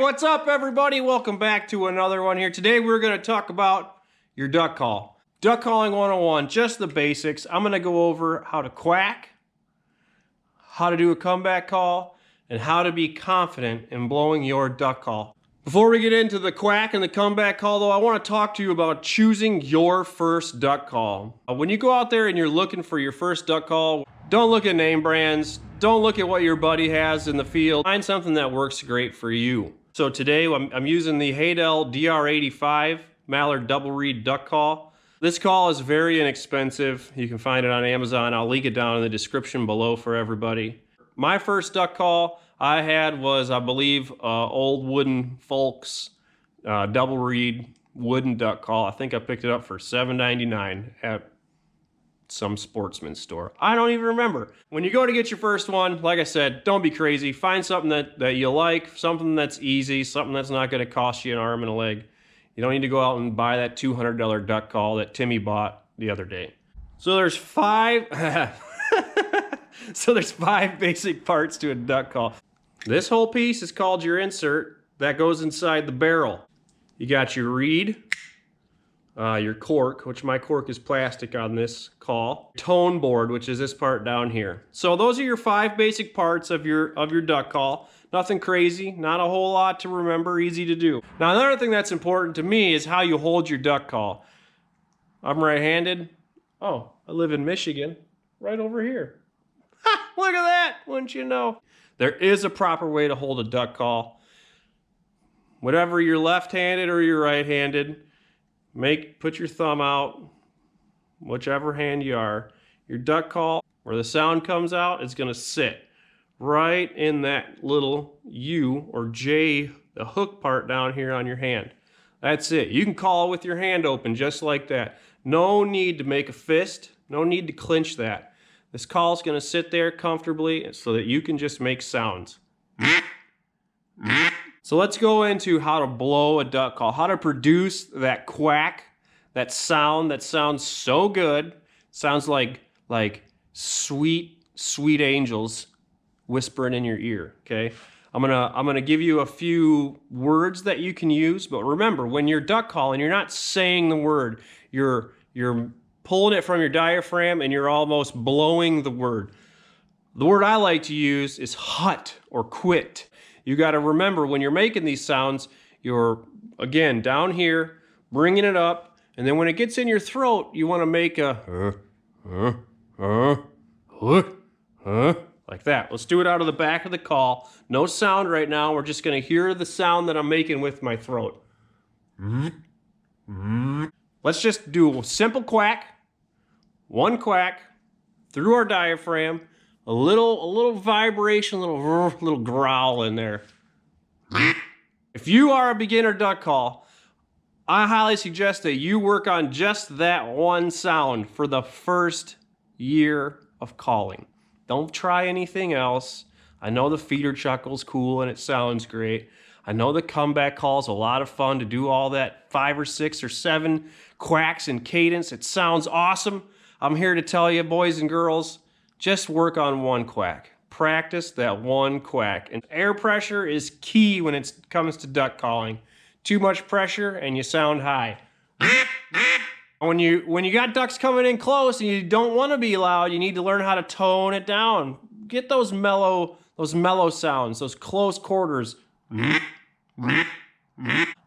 what's up everybody? Welcome back to another one here. Today we're going to talk about your duck call. Duck calling 101, just the basics. I'm going to go over how to quack, how to do a comeback call, and how to be confident in blowing your duck call. Before we get into the quack and the comeback call though, I want to talk to you about choosing your first duck call. When you go out there and you're looking for your first duck call, don't look at name brands, don't look at what your buddy has in the field. Find something that works great for you. So today I'm using the Haydel DR85 Mallard Double Reed Duck Call. This call is very inexpensive. You can find it on Amazon. I'll link it down in the description below for everybody. My first duck call I had was, I believe, old wooden Folks double reed wooden duck call. I think I picked it up for $7.99 at some sportsman's store. I don't even remember. When you go to get your first one, like I said, don't be crazy. Find something that you like, something that's easy, something that's not going to cost you an arm and a leg. You don't need to go out and buy that $200 duck call that Timmy bought the other day. So there's five basic parts to a duck call. This whole piece is called your insert. That goes inside the barrel. You got your reed, your cork, which my cork is plastic on this call, tone board, which is this part down here. So those are your 5 basic parts of your duck call. Nothing crazy, not a whole lot to remember, easy to do. Now another thing that's important to me is how you hold your duck call. I'm right-handed. Oh, I live in Michigan, right over here. Ha, look at that, wouldn't you know? There is a proper way to hold a duck call. Whatever you're left-handed or you're right-handed, put your thumb out, whichever hand you are. Your duck call, where the sound comes out, is gonna sit right in that little U or J, the hook part down here on your hand. That's it. You can call with your hand open just like that. No need to make a fist, no need to clinch that. This call is gonna sit there comfortably so that you can just make sounds. So let's go into how to blow a duck call, how to produce that quack, that sound that sounds so good. Sounds like sweet angels whispering in your ear, okay? I'm gonna give you a few words that you can use, but remember, when you're duck calling, you're not saying the word. You're pulling it from your diaphragm and you're almost blowing the word. The word I like to use is hut or quit. You got to remember when you're making these sounds, you're, again, down here, bringing it up, and then when it gets in your throat, you want to make a like that. Let's do it out of the back of the call. No sound right now. We're just going to hear the sound that I'm making with my throat. Let's just do a simple quack, one quack, through our diaphragm, a little vibration, little growl in there. If you are a beginner duck call, I highly suggest that you work on just that one sound for the first year of calling. Don't try anything else. I know the feeder chuckle's cool and it sounds great. I know the comeback call's a lot of fun to do all that 5 or 6 or 7 quacks and cadence. It sounds awesome. I'm here to tell you, boys and girls, just work on one quack. Practice that one quack. And air pressure is key when it comes to duck calling. Too much pressure and you sound high. When you got ducks coming in close and you don't want to be loud, you need to learn how to tone it down. Get those mellow sounds, those close quarters. I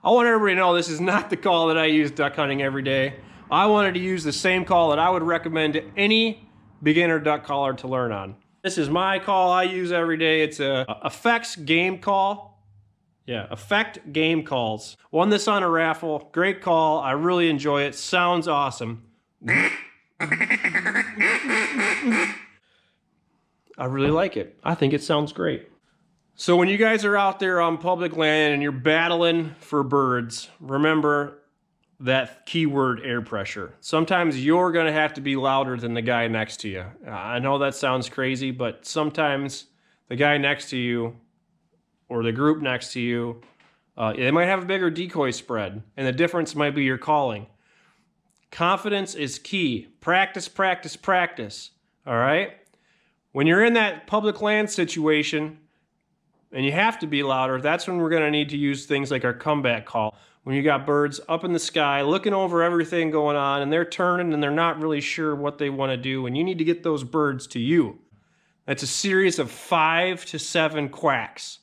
want everybody to know this is not the call that I use duck hunting every day. I wanted to use the same call that I would recommend to any beginner duck caller to learn on. This is my call I use every day. It's a effects game call. Yeah, effect game calls. Won this on a raffle. Great call. I really enjoy it. Sounds awesome. I really like it. I think it sounds great. So when you guys are out there on public land and you're battling for birds, remember that keyword air pressure. Sometimes you're gonna have to be louder than the guy next to you. I know that sounds crazy, but sometimes the guy next to you or the group next to you, they might have a bigger decoy spread, and the difference might be your calling. Confidence is key. Practice, practice, practice, all right? When you're in that public land situation, and you have to be louder, that's when we're going to need to use things like our comeback call. When you got birds up in the sky looking over everything going on, and they're turning and they're not really sure what they want to do, and you need to get those birds to you. That's a series of 5 to 7 quacks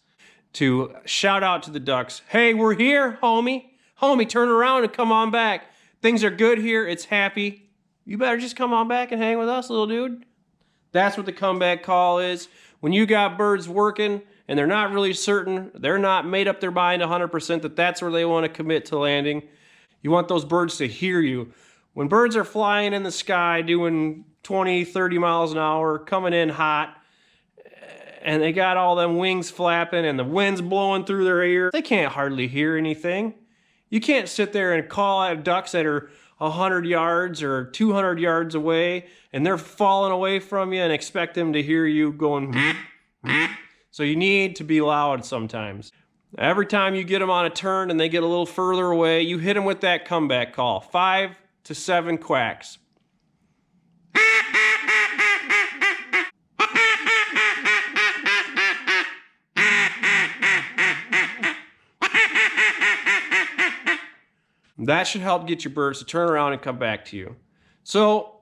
to shout out to the ducks, hey, we're here, homie. Homie, turn around and come on back. Things are good here, it's happy. You better just come on back and hang with us, little dude. That's what the comeback call is. When you got birds working and they're not really certain, they're not made up their mind 100% that that's where they want to commit to landing, you want those birds to hear you. When birds are flying in the sky doing 20, 30 miles an hour, coming in hot, and they got all them wings flapping and the wind's blowing through their ear, they can't hardly hear anything. You can't sit there and call at ducks that are 100 yards or 200 yards away and they're falling away from you and expect them to hear you going. So you need to be loud sometimes. Every time you get them on a turn and they get a little further away, you hit them with that comeback call. 5 to 7 quacks. That should help get your birds to turn around and come back to you. So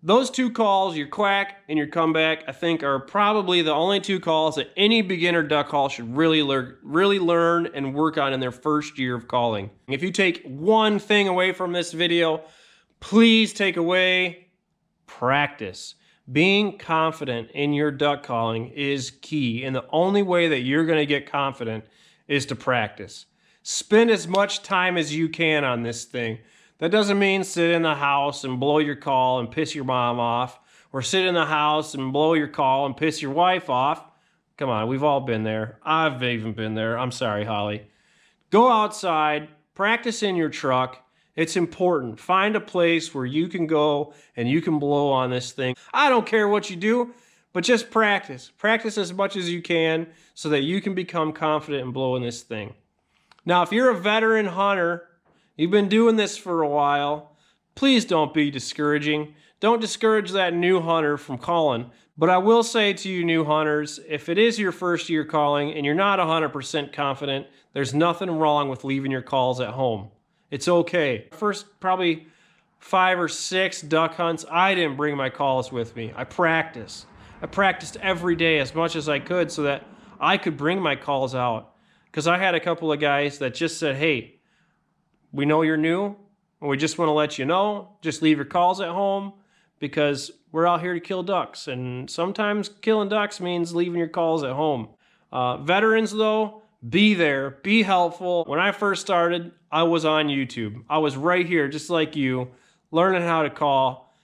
those 2 calls, your quack and your comeback, I think are probably the only 2 calls that any beginner duck call should really learn and work on in their first year of calling. If you take one thing away from this video, please take away practice. Being confident in your duck calling is key, and the only way that you're going to get confident is to practice. Spend as much time as you can on this thing. That doesn't mean sit in the house and blow your call and piss your mom off, or sit in the house and blow your call and piss your wife off. Come on, we've all been there. I've even been there. I'm sorry, Holly. Go outside, practice in your truck. It's important. Find a place where you can go and you can blow on this thing. I don't care what you do, but just practice. Practice as much as you can so that you can become confident in blowing this thing. Now, if you're a veteran hunter, you've been doing this for a while, please don't be discouraging. Don't discourage that new hunter from calling. But I will say to you new hunters, if it is your first year calling and you're not 100% confident, there's nothing wrong with leaving your calls at home. It's okay. First probably 5 or 6 duck hunts, I didn't bring my calls with me. I practiced. I practiced every day as much as I could so that I could bring my calls out. Because I had a couple of guys that just said, hey, we know you're new, and we just want to let you know, just leave your calls at home because we're out here to kill ducks. And sometimes killing ducks means leaving your calls at home. Veterans, though, be there, be helpful. When I first started, I was on YouTube. I was right here, just like you, learning how to call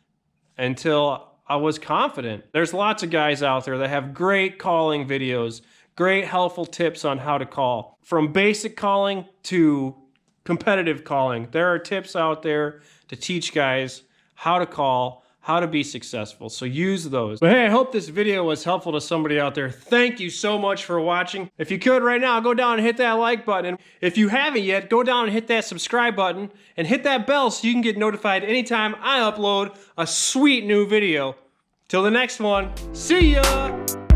until I was confident. There's lots of guys out there that have great calling videos, great helpful tips on how to call. From basic calling to competitive calling, there are tips out there to teach guys how to call, how to be successful. So use those. But hey, I hope this video was helpful to somebody out there. Thank you so much for watching. If you could right now, go down and hit that like button. If you haven't yet, go down and hit that subscribe button and hit that bell so you can get notified anytime I upload a sweet new video. Till the next one, see ya!